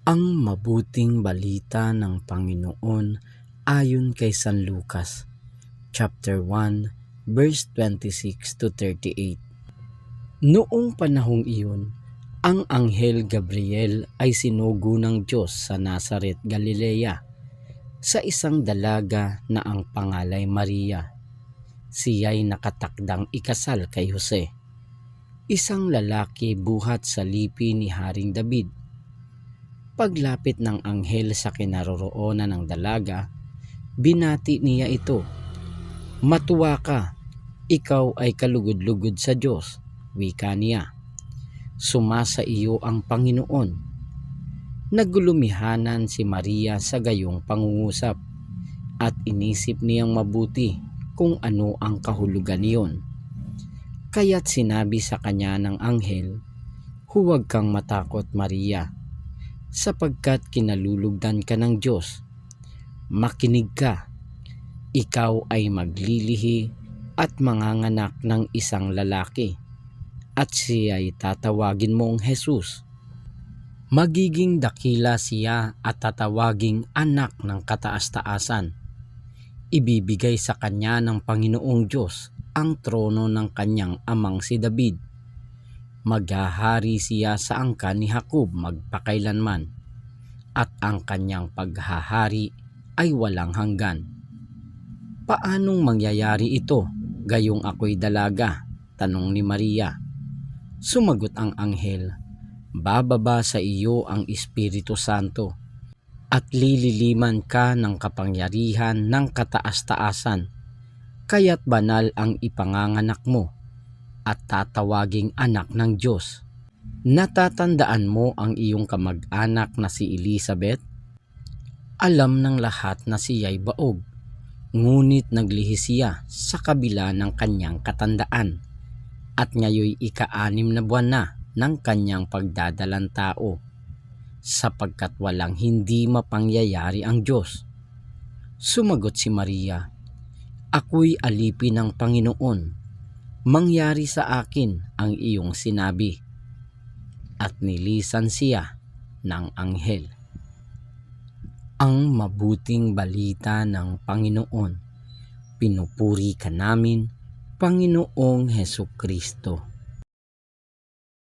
Ang mabuting balita ng Panginoon ayon kay San Lucas, chapter 1, verse 26 to 38. Noong panahong iyon, ang Anghel Gabriel ay sinugo ng Diyos sa Nazaret, Galilea, sa isang dalaga na ang pangalay Maria. Siya'y nakatakdang ikasal kay Jose, isang lalaki buhat sa lipi ni Haring David. Paglapit ng anghel sa kinaroroonan ng dalaga, binati niya ito. "Matuwa ka, ikaw ay kalugod-lugod sa Diyos," wika niya. "Sumasa iyo ang Panginoon." Nagulumihanan si Maria sa gayong pangungusap at inisip niyang mabuti kung ano ang kahulugan niyon. Kaya't sinabi sa kanya ng anghel, "Huwag kang matakot, Maria, sapagkat kinalulugdan ka ng Diyos. Makinig ka, ikaw ay maglilihi at manganganak ng isang lalaki, at siya'y tatawagin mong Jesus. Magiging dakila siya at tatawaging anak ng kataas-taasan. Ibibigay sa kanya ng Panginoong Diyos ang trono ng kanyang amang si David. Maghahari siya sa angkan ni Jacob magpakailanman, at ang kanyang paghahari ay walang hanggan." "Paanong mangyayari ito, gayong ako'y dalaga?" tanong ni Maria. Sumagot ang anghel, "Bababa sa iyo ang Espiritu Santo, at lililiman ka ng kapangyarihan ng kataas-taasan, kaya't banal ang ipanganganak mo, at tatawaging anak ng Diyos. Natatandaan mo ang iyong kamag-anak na si Elizabeth? Alam ng lahat na siya'y baog, ngunit naglihi siya sa kabila ng kanyang katandaan, at ngayoy ika-6 na buwan na ng kanyang pagdadalang tao, sapagkat walang hindi mapangyayari ang Diyos." Sumagot si Maria, "Ako'y alipin ng Panginoon. Mangyari sa akin ang iyong sinabi." At nilisan siya ng anghel. Ang mabuting balita ng Panginoon. Pinupuri ka namin, Panginoong Hesukristo.